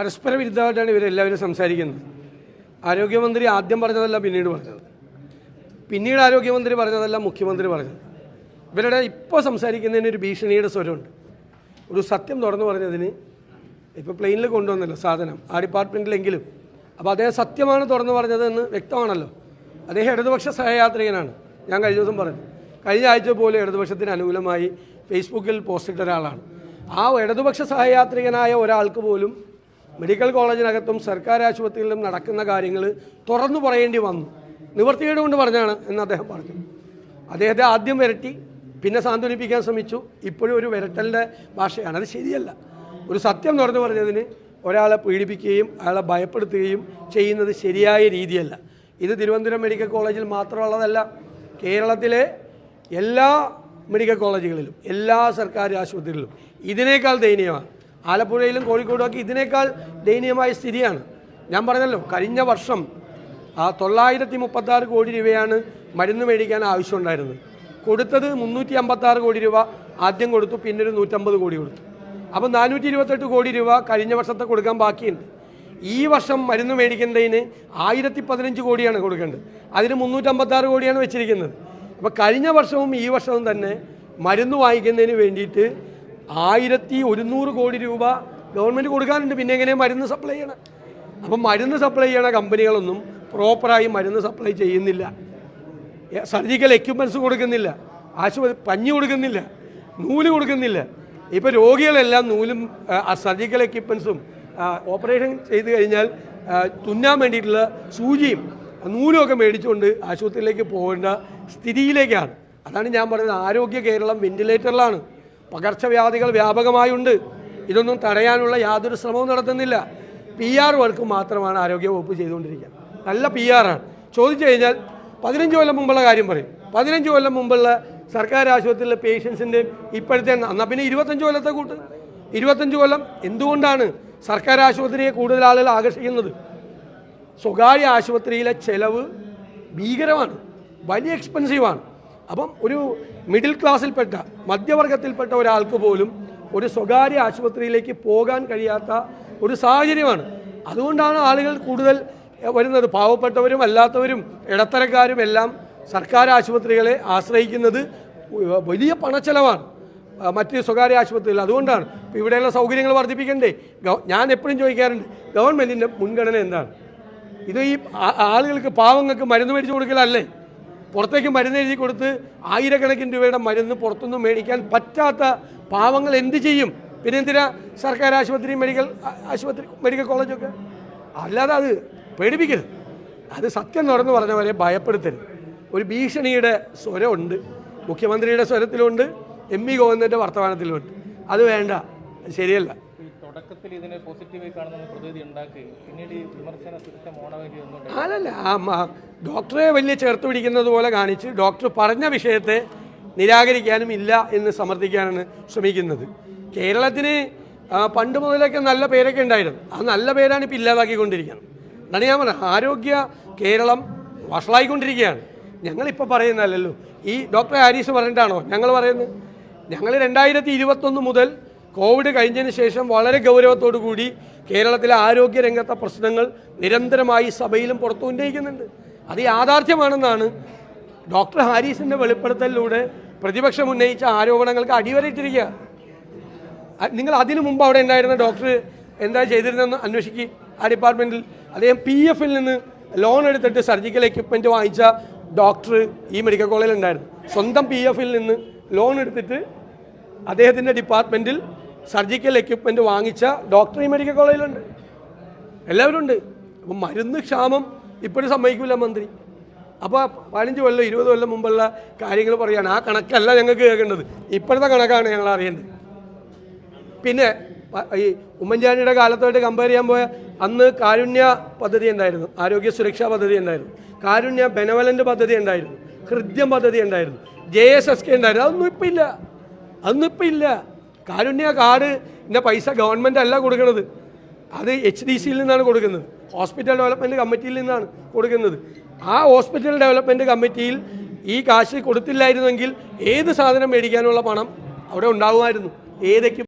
പരസ്പര വിരുദ്ധമായിട്ടാണ് ഇവരെല്ലാവരും സംസാരിക്കുന്നത്. ആരോഗ്യമന്ത്രി ആദ്യം പറഞ്ഞതല്ല പിന്നീട് പറഞ്ഞത്, പിന്നീട് ആരോഗ്യമന്ത്രി പറഞ്ഞതല്ല മുഖ്യമന്ത്രി പറഞ്ഞത്. ഇവരുടെ ഇപ്പോൾ സംസാരിക്കുന്നതിന് ഒരു ഭീഷണിയുടെ സ്വരമുണ്ട്. ഒരു സത്യം തുറന്നു പറഞ്ഞതിന് ഇപ്പോൾ പ്ലെയിനിൽ കൊണ്ടുവന്നല്ലോ സാധനം ആ ഡിപ്പാർട്ട്മെൻറ്റിലെങ്കിലും, അപ്പോൾ അദ്ദേഹം സത്യമാണ് തുറന്നു പറഞ്ഞതെന്ന് വ്യക്തമാണല്ലോ. അദ്ദേഹം ഇടതുപക്ഷ സഹയാത്രികനാണ്. ഞാൻ കഴിഞ്ഞ ദിവസം പറഞ്ഞു, കഴിഞ്ഞ ആഴ്ച പോലെ ഇടതുപക്ഷത്തിന് അനുകൂലമായി ഫേസ്ബുക്കിൽ പോസ്റ്റ് ഇട്ട ഒരാളാണ്. ആ ഇടതുപക്ഷ സഹയാത്രികനായ ഒരാൾക്ക് പോലും മെഡിക്കൽ കോളേജിനകത്തും സർക്കാർ ആശുപത്രികളിലും നടക്കുന്ന കാര്യങ്ങൾ തുറന്നു പറയേണ്ടി വന്നു. നിവൃത്തികേട് കൊണ്ട് പറഞ്ഞാണ് എന്ന് അദ്ദേഹം പറഞ്ഞു. അദ്ദേഹത്തെ ആദ്യം വിരട്ടി, പിന്നെ സാന്ത്വനിപ്പിക്കാൻ ശ്രമിച്ചു. ഇപ്പോഴും ഒരു വിരട്ടലിൻ്റെ ഭാഷയാണ്. അത് ശരിയല്ല. ഒരു സത്യം തുറന്നു പറഞ്ഞതിന് ഒരാളെ പീഡിപ്പിക്കുകയും അയാളെ ഭയപ്പെടുത്തുകയും ചെയ്യുന്നത് ശരിയായ രീതിയല്ല. ഇത് തിരുവനന്തപുരം മെഡിക്കൽ കോളേജിൽ മാത്രമുള്ളതല്ല, കേരളത്തിലെ എല്ലാ മെഡിക്കൽ കോളേജുകളിലും എല്ലാ സർക്കാർ ആശുപത്രികളിലും ഇതിനേക്കാൾ ദയനീയമാണ്. ആലപ്പുഴയിലും കോഴിക്കോടുമൊക്കെ ഇതിനേക്കാൾ ദയനീയമായ സ്ഥിതിയാണ്. ഞാൻ പറഞ്ഞല്ലോ, കഴിഞ്ഞ വർഷം 936 കോടി രൂപയാണ് മരുന്ന് മേടിക്കാൻ ആവശ്യമുണ്ടായിരുന്നത്. കൊടുത്തത് 356 കോടി രൂപ ആദ്യം കൊടുത്തു, പിന്നെ ഒരു 150 കോടി കൊടുത്തു. അപ്പോൾ 428 കോടി രൂപ കഴിഞ്ഞ വർഷത്തെ കൊടുക്കാൻ ബാക്കിയുണ്ട്. ഈ വർഷം മരുന്ന് മേടിക്കേണ്ടതിന് 1015 കോടിയാണ് കൊടുക്കേണ്ടത്. അതിന് 356 കോടിയാണ് വെച്ചിരിക്കുന്നത്. അപ്പോൾ കഴിഞ്ഞ വർഷവും ഈ വർഷവും തന്നെ മരുന്ന് വാങ്ങിക്കുന്നതിന് വേണ്ടിയിട്ട് 1100 കോടി രൂപ ഗവൺമെൻറ് കൊടുക്കാനുണ്ട്. പിന്നെ എങ്ങനെ മരുന്ന് സപ്ലൈ ചെയ്യണം? അപ്പം മരുന്ന് സപ്ലൈ ചെയ്യണ കമ്പനികളൊന്നും പ്രോപ്പറായി മരുന്ന് സപ്ലൈ ചെയ്യുന്നില്ല. സർജിക്കൽ എക്യുപ്മെൻറ്റ്സ് കൊടുക്കുന്നില്ല, ആശുപത്രി പഞ്ഞി കൊടുക്കുന്നില്ല, നൂല് കൊടുക്കുന്നില്ല. ഇപ്പോൾ രോഗികളെല്ലാം നൂലും സർജിക്കൽ എക്യുപ്മെൻറ്റ്സും ഓപ്പറേഷൻ ചെയ്ത് കഴിഞ്ഞാൽ തുന്നാൻ വേണ്ടിയിട്ടുള്ള സൂചിയും നൂലുമൊക്കെ മേടിച്ചുകൊണ്ട് ആശുപത്രിയിലേക്ക് പോകേണ്ട സ്ഥിതിയിലേക്കാണ്. അതാണ് ഞാൻ പറഞ്ഞത്, ആരോഗ്യ കേരളം വെന്റിലേറ്ററിലാണ്. പകർച്ചവ്യാധികൾ വ്യാപകമായുണ്ട്. ഇതൊന്നും തടയാനുള്ള യാതൊരു ശ്രമവും നടത്തുന്നില്ല. PR വർക്ക് മാത്രമാണ് ആരോഗ്യവകുപ്പ് ചെയ്തുകൊണ്ടിരിക്കുക. നല്ല PR ആണ്. ചോദിച്ചു കഴിഞ്ഞാൽ 15 കൊല്ലം മുമ്പുള്ള കാര്യം പറയും. 15 കൊല്ലം മുമ്പുള്ള സർക്കാർ ആശുപത്രിയിലെ പേഷ്യൻസിൻ്റെ ഇപ്പോഴത്തെ എന്നാൽ പിന്നെ 25 കൊല്ലത്തെ കൂട്ട്. 25 കൊല്ലം എന്തുകൊണ്ടാണ് സർക്കാർ ആശുപത്രിയെ കൂടുതൽ ആളുകൾ ആകർഷിക്കുന്നത്? സ്വകാര്യ ആശുപത്രിയിലെ ചെലവ് ഭീകരമാണ്, വലിയ എക്സ്പെൻസീവാണ്. അപ്പം ഒരു മിഡിൽ ക്ലാസ്സിൽപ്പെട്ട മധ്യവർഗത്തിൽപ്പെട്ട ഒരാൾക്ക് പോലും ഒരു സ്വകാര്യ ആശുപത്രിയിലേക്ക് പോകാൻ കഴിയാത്ത ഒരു സാഹചര്യമാണ്. അതുകൊണ്ടാണ് ആളുകൾ കൂടുതൽ വരുന്നത്. പാവപ്പെട്ടവരും അല്ലാത്തവരും ഇടത്തരക്കാരും എല്ലാം സർക്കാർ ആശുപത്രികളെ ആശ്രയിക്കുന്നത്. വലിയ പണച്ചെലവാണ് മറ്റ് സ്വകാര്യ ആശുപത്രികൾ. അതുകൊണ്ടാണ് ഇവിടെയുള്ള സൗകര്യങ്ങൾ വർദ്ധിപ്പിക്കണ്ടേ. ഞാൻ എപ്പോഴും ചോദിക്കാറുണ്ട്, ഗവൺമെൻറ്റിൻ്റെ മുൻഗണന എന്താണ്? ഇത് ഈ ആളുകൾക്ക് പാവങ്ങൾക്ക് മരുന്ന് മേടിച്ച് കൊടുക്കലല്ലേ? പുറത്തേക്ക് മരുന്ന് എഴുതി കൊടുത്ത് ആയിരക്കണക്കിന് രൂപയുടെ മരുന്ന് പുറത്തുനിന്ന് മേടിക്കാൻ പറ്റാത്ത പാവങ്ങൾ എന്ത് ചെയ്യും? പിന്നെ എന്തിനാ സർക്കാർ ആശുപത്രി മെഡിക്കൽ കോളേജൊക്കെ? അല്ലാതെ അത് പേടിപ്പിക്കരുത്. അത് സത്യം തുറന്നു പറഞ്ഞവരെ ഭയപ്പെടുത്തരുത്. ഒരു ഭീഷണിയുടെ സ്വരമുണ്ട്, മുഖ്യമന്ത്രിയുടെ സ്വരത്തിലുണ്ട്, MP ഗോവിന്ദൻ്റെ വർത്തമാനത്തിലുണ്ട്. അത് വേണ്ട, ശരിയല്ല. തുടക്കത്തിൽ ഇതിനെ പോസിറ്റീവായി കാണുന്ന പ്രതിനിധി ഉണ്ടാക്കി പിന്നീട് വിമർശന സിസ്റ്റം ഓണവേണ്ടി അല്ലല്ല, ഡോക്ടറെ വലിയ ചേർത്ത് പിടിക്കുന്നത് പോലെ കാണിച്ച് ഡോക്ടർ പറഞ്ഞ വിഷയത്തെ നിരാകരിക്കാനും ഇല്ല എന്ന് സമർത്ഥിക്കാനാണ് ശ്രമിക്കുന്നത്. കേരളത്തിന് പണ്ട് മുതലൊക്കെ നല്ല പേരൊക്കെ ഉണ്ടായിരുന്നു. ആ നല്ല പേരാണ് ഇപ്പോൾ ഇല്ലാതാക്കിക്കൊണ്ടിരിക്കുന്നത്. അതാണ് ഞാൻ പറഞ്ഞത്, ആരോഗ്യ കേരളം വഷളായിക്കൊണ്ടിരിക്കുകയാണ്. ഞങ്ങളിപ്പോൾ പറയുന്നതല്ലല്ലോ, ഈ ഡോക്ടർ ഹാരിസ് പറഞ്ഞിട്ടാണോ ഞങ്ങൾ പറയുന്നത്? ഞങ്ങൾ 2021 മുതൽ കോവിഡ് കഴിഞ്ഞതിന് ശേഷം വളരെ ഗൗരവത്തോടു കൂടി കേരളത്തിലെ ആരോഗ്യരംഗത്തെ പ്രശ്നങ്ങൾ നിരന്തരമായി സഭയിലും പുറത്തു ഉന്നയിക്കുന്നുണ്ട്. അത് യാഥാർത്ഥ്യമാണെന്നാണ് ഡോക്ടർ ഹാരിസിൻ്റെ വെളിപ്പെടുത്തലിലൂടെ പ്രതിപക്ഷം ഉന്നയിച്ച ആരോപണങ്ങൾക്ക് അടിവരയിട്ടിരിക്കുക. നിങ്ങൾ അതിനു മുമ്പ് അവിടെ ഉണ്ടായിരുന്ന ഡോക്ടർ എന്താ ചെയ്തിരുന്നതെന്ന് അന്വേഷിക്കുക. ആ ഡിപ്പാർട്ട്മെൻറ്റിൽ അദ്ദേഹം PF നിന്ന് ലോൺ എടുത്തിട്ട് സർജിക്കൽ എക്യുപ്മെൻറ്റ് വാങ്ങിച്ച ഡോക്ടർ ഈ മെഡിക്കൽ കോളേജിൽ ഉണ്ടായിരുന്നു. സ്വന്തം PF നിന്ന് ലോൺ എടുത്തിട്ട് അദ്ദേഹത്തിൻ്റെ ഡിപ്പാർട്ട്മെൻറ്റിൽ സർജിക്കൽ എക്യുപ്മെൻറ്റ് വാങ്ങിച്ച ഡോക്ടർ ഈ മെഡിക്കൽ കോളേജിലുണ്ട്. എല്ലാവരും ഉണ്ട്. അപ്പം മരുന്ന് ക്ഷാമം ഇപ്പോഴും സമ്മതിക്കില്ല മന്ത്രി. അപ്പോൾ 15 കൊല്ലം 20 കൊല്ലം മുമ്പുള്ള കാര്യങ്ങൾ പറയുകയാണ്. ആ കണക്കല്ല ഞങ്ങൾക്ക് കേൾക്കേണ്ടത്, ഇപ്പോഴത്തെ കണക്കാണ് ഞങ്ങൾ അറിയേണ്ടത്. പിന്നെ ഈ ഉമ്മൻചാണ്ടിയുടെ കാലത്തായിട്ട് കമ്പയർ ചെയ്യാൻ പോയ അന്ന് കാരുണ്യ പദ്ധതി ഉണ്ടായിരുന്നു, ആരോഗ്യ സുരക്ഷാ പദ്ധതി ഉണ്ടായിരുന്നു, കാരുണ്യ ബെനവലൻ്റ് പദ്ധതി ഉണ്ടായിരുന്നു, ഹൃദ്യം പദ്ധതി ഉണ്ടായിരുന്നു, JSSK ഉണ്ടായിരുന്നു. അതൊന്നും ഇപ്പം ഇല്ല. കാരുണ്യ കാർഡിൻ്റെ പൈസ ഗവൺമെൻറ് അല്ല കൊടുക്കുന്നത്, അത് HDCയിൽ നിന്നാണ് കൊടുക്കുന്നത്, ഹോസ്പിറ്റൽ ഡെവലപ്മെൻറ്റ് കമ്മിറ്റിയിൽ നിന്നാണ് കൊടുക്കുന്നത്. ആ ഹോസ്പിറ്റൽ ഡെവലപ്മെൻറ്റ് കമ്മിറ്റിയിൽ ഈ കാശ് കൊടുത്തില്ലായിരുന്നെങ്കിൽ ഏത് സാധനം മേടിക്കാനുള്ള പണം അവിടെ ഉണ്ടാകുമായിരുന്നു. ഏതൊക്കെ